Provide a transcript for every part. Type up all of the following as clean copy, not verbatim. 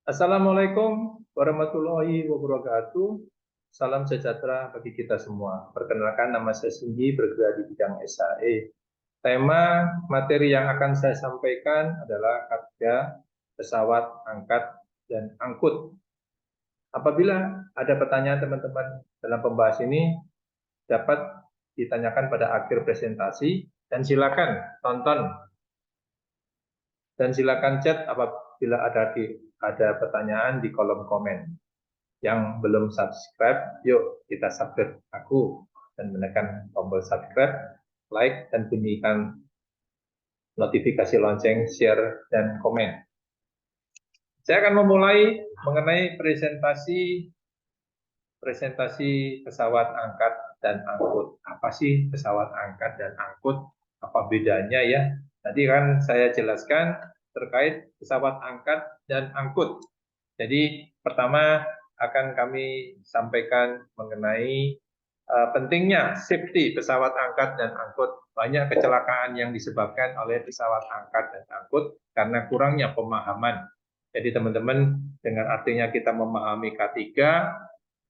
Assalamualaikum warahmatullahi wabarakatuh. Salam sejahtera bagi kita semua. Perkenalkan, nama saya Singgi, bergerak di bidang SAE. Tema materi yang akan saya sampaikan adalah harga pesawat angkat dan angkut. Apabila ada pertanyaan teman-teman dalam pembahas ini, dapat ditanyakan pada akhir presentasi, dan silakan tonton dan silakan chat apabila ada pertanyaan di kolom komen. Yang belum subscribe, yuk kita subscribe aku dan menekan tombol subscribe, like, dan bunyikan notifikasi lonceng, share, dan komen. Saya akan memulai mengenai presentasi pesawat angkat dan angkut. Apa sih pesawat angkat dan angkut? Apa bedanya ya? Tadi kan saya jelaskan terkait pesawat angkat dan angkut. Jadi pertama akan kami sampaikan mengenai pentingnya safety pesawat angkat dan angkut. Banyak kecelakaan yang disebabkan oleh pesawat angkat dan angkut karena kurangnya pemahaman. Jadi teman-teman, dengan artinya kita memahami K3,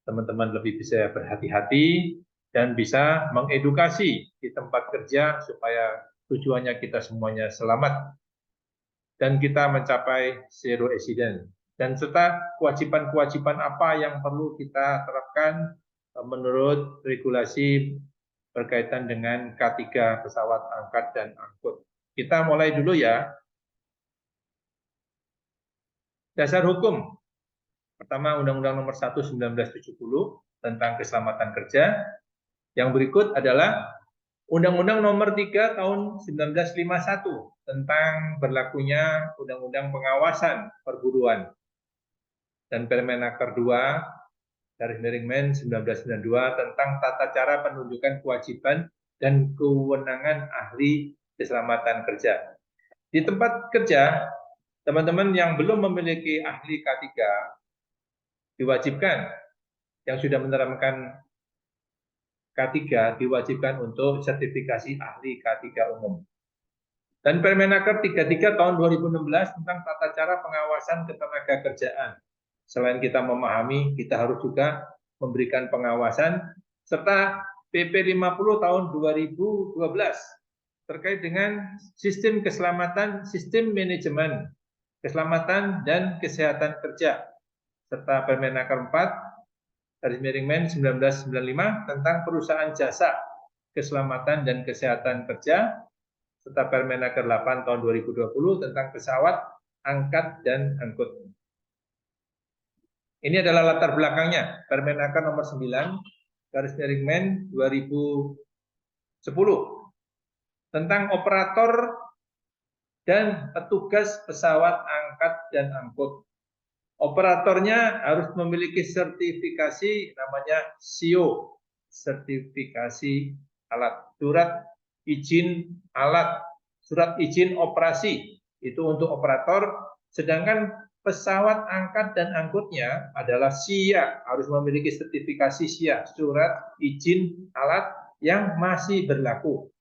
teman-teman lebih bisa berhati-hati dan bisa mengedukasi di tempat kerja supaya tujuannya kita semuanya selamat dan kita mencapai zero accident. Dan serta kewajiban-kewajiban apa yang perlu kita terapkan menurut regulasi berkaitan dengan K3 pesawat angkat dan angkut. Kita mulai dulu ya. Dasar hukum. Pertama, Undang-Undang Nomor 1 1970 tentang keselamatan kerja. Yang berikut adalah Undang-Undang Nomor 3 Tahun 1951 tentang berlakunya Undang-Undang Pengawasan Perburuan dan Permenaker 2 Men 1992 tentang tata cara penunjukan kewajiban dan kewenangan ahli keselamatan kerja. Di tempat kerja, teman-teman yang belum memiliki ahli K3 diwajibkan, yang sudah menerapkan K3 diwajibkan untuk sertifikasi ahli K3 umum. Dan Permenaker 33 tahun 2016 tentang tata cara pengawasan ketenaga kerjaan. Selain kita memahami, kita harus juga memberikan pengawasan, serta PP 50 tahun 2012 terkait dengan sistem keselamatan, sistem manajemen keselamatan dan kesehatan kerja, serta Permenaker 4 Men 1995 tentang perusahaan jasa keselamatan dan kesehatan kerja, serta Permenaker 8 tahun 2020 tentang pesawat angkat dan angkut. Ini adalah latar belakangnya. Permenaker nomor 9 Men 2010 tentang operator dan petugas pesawat angkat dan angkut. Operatornya harus memiliki sertifikasi namanya SIO, sertifikasi alat, surat izin alat, surat izin operasi, itu untuk operator. Sedangkan pesawat angkat dan angkutnya adalah SIA, harus memiliki sertifikasi SIA, surat izin alat yang masih berlaku.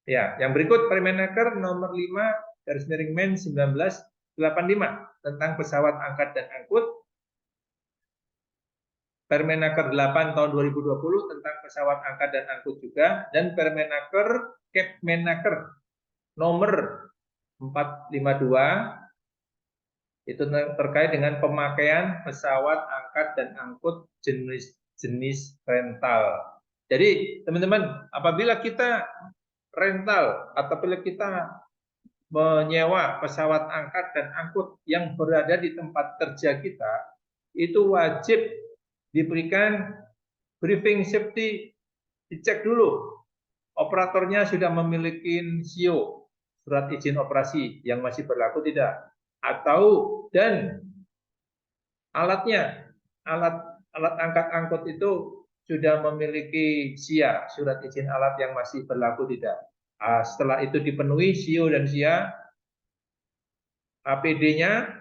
Ya, yang berikut Permenaker nomor 5/Men 1985 tentang pesawat angkat dan angkut, Permenaker 8 tahun 2020 tentang pesawat angkat dan angkut juga, dan Permenaker Kepmenaker nomor 452 itu terkait dengan pemakaian pesawat angkat dan angkut jenis-jenis rental. Jadi teman-teman, apabila kita rental atau apabila kita menyewa pesawat angkat dan angkut yang berada di tempat kerja kita, itu wajib diberikan briefing safety, dicek dulu operatornya sudah memiliki SIO, surat izin operasi yang masih berlaku tidak, atau dan alatnya, alat angkat angkut itu sudah memiliki SIA, surat izin alat yang masih berlaku tidak. Setelah itu dipenuhi SIO dan SIA, APD-nya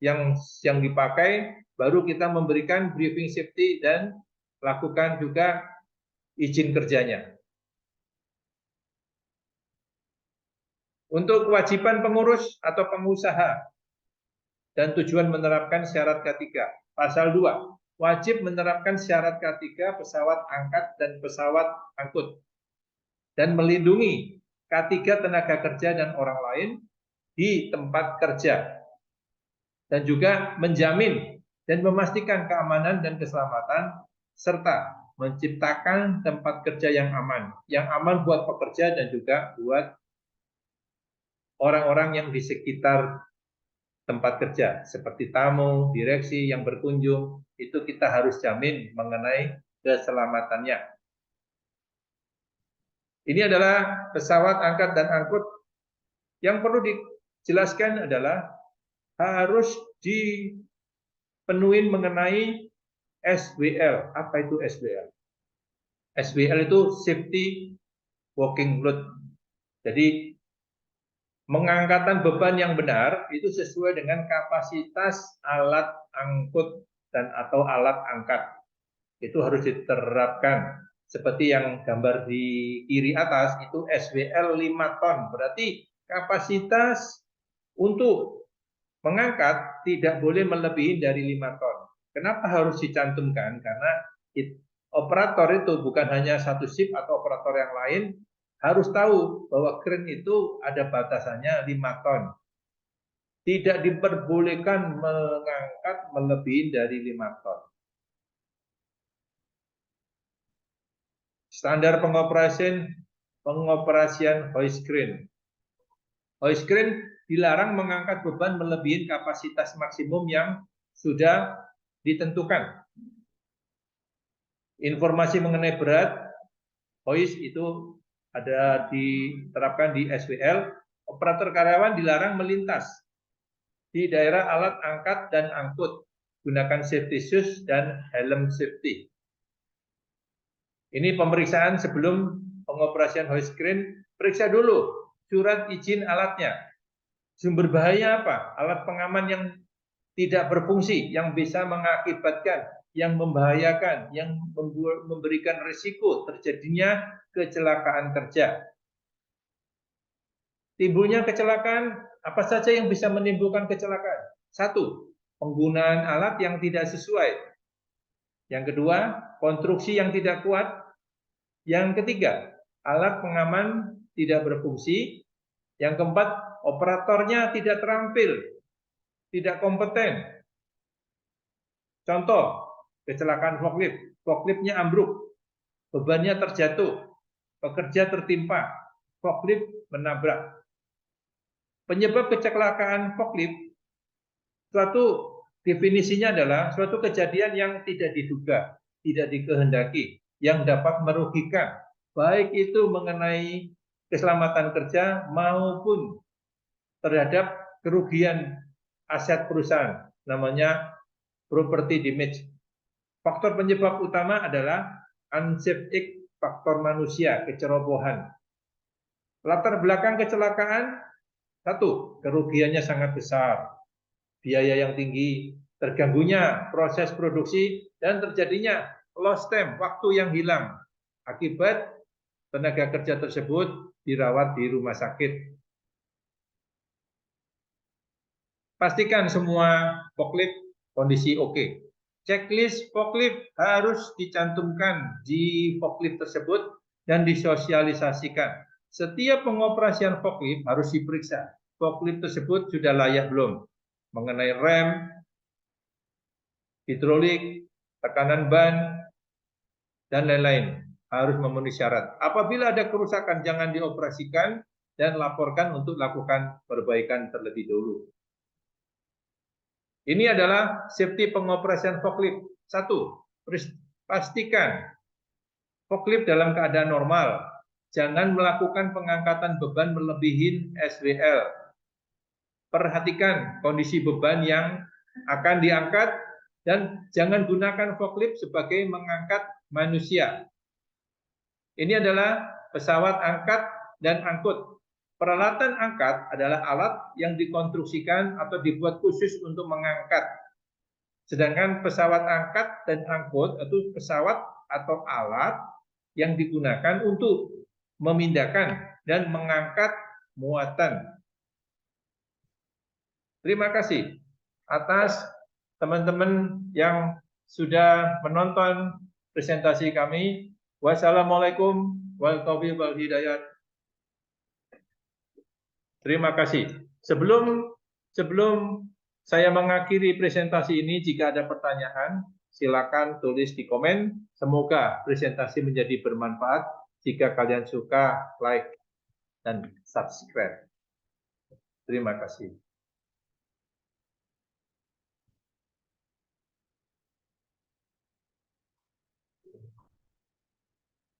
yang dipakai, baru kita memberikan briefing safety dan lakukan juga izin kerjanya. Untuk kewajiban pengurus atau pengusaha, dan tujuan menerapkan syarat K3. Pasal 2, wajib menerapkan syarat K3 pesawat angkat dan pesawat angkut dan melindungi K3 tenaga kerja dan orang lain di tempat kerja dan juga menjamin dan memastikan keamanan dan keselamatan serta menciptakan tempat kerja yang aman buat pekerja dan juga buat orang-orang yang di sekitar tempat kerja, seperti tamu, direksi yang berkunjung, itu kita harus jamin mengenai keselamatannya. Ini adalah pesawat angkat dan angkut. Yang perlu dijelaskan adalah harus dipenuhi mengenai SWL. Apa itu SWL? SWL itu Safety Working Load. Jadi mengangkatan beban yang benar itu sesuai dengan kapasitas alat angkut dan atau alat angkat. Itu harus diterapkan. Seperti yang gambar di kiri atas itu SWL 5 ton. Berarti kapasitas untuk mengangkat tidak boleh melebihi dari 5 ton. Kenapa harus dicantumkan? Karena operator itu bukan hanya satu shift atau operator yang lain, harus tahu bahwa kren itu ada batasannya 5 ton. Tidak diperbolehkan mengangkat melebihi dari 5 ton. Standar pengoperasian hoist crane. Hoist crane dilarang mengangkat beban melebihi kapasitas maksimum yang sudah ditentukan. Informasi mengenai berat hoist itu ada diterapkan di SWL. Operator karyawan dilarang melintas di daerah alat angkat dan angkut. Gunakan safety shoes dan helm safety. Ini pemeriksaan sebelum pengoperasian hoist crane. Periksa dulu surat izin alatnya. Sumber bahaya apa? Alat pengaman yang tidak berfungsi, yang bisa mengakibatkan, yang membahayakan, yang memberikan risiko terjadinya kecelakaan kerja. Timbulnya kecelakaan, apa saja yang bisa menimbulkan kecelakaan? 1, penggunaan alat yang tidak sesuai. Yang kedua, konstruksi yang tidak kuat. Yang ketiga, alat pengaman tidak berfungsi. Yang keempat, operatornya tidak terampil, tidak kompeten. Contoh, kecelakaan forklift. Forkliftnya ambruk, bebannya terjatuh, pekerja tertimpa, forklift menabrak. Penyebab kecelakaan forklift, suatu definisinya adalah suatu kejadian yang tidak diduga, tidak dikehendaki, yang dapat merugikan, baik itu mengenai keselamatan kerja maupun terhadap kerugian aset perusahaan, namanya property damage. Faktor penyebab utama adalah unsafety, faktor manusia, kecerobohan. Latar belakang kecelakaan, 1, kerugiannya sangat besar, biaya yang tinggi, terganggunya proses produksi, dan terjadinya lost time, waktu yang hilang, akibat tenaga kerja tersebut dirawat di rumah sakit. Pastikan semua forklift kondisi oke. Checklist forklift harus dicantumkan di forklift tersebut dan disosialisasikan. Setiap pengoperasian forklift harus diperiksa. Forklift tersebut sudah layak belum? Mengenai rem, hidrolik, tekanan ban, dan lain-lain. Harus memenuhi syarat. Apabila ada kerusakan, jangan dioperasikan dan laporkan untuk lakukan perbaikan terlebih dahulu. Ini adalah safety pengoperasian forklift. 1, pastikan forklift dalam keadaan normal. Jangan melakukan pengangkatan beban melebihi SWL. Perhatikan kondisi beban yang akan diangkat dan jangan gunakan forklift sebagai mengangkat manusia. Ini adalah pesawat angkat dan angkut. Peralatan angkat adalah alat yang dikonstruksikan atau dibuat khusus untuk mengangkat. Sedangkan pesawat angkat dan angkut itu pesawat atau alat yang digunakan untuk memindahkan dan mengangkat muatan. Terima kasih. atas teman-teman yang sudah menonton presentasi kami. Wassalamualaikum warahmatullahi wabarakatuh. Terima kasih. Sebelum saya mengakhiri presentasi ini, jika ada pertanyaan, silakan tulis di komen. Semoga presentasi menjadi bermanfaat. Jika kalian suka, like dan subscribe. Terima kasih.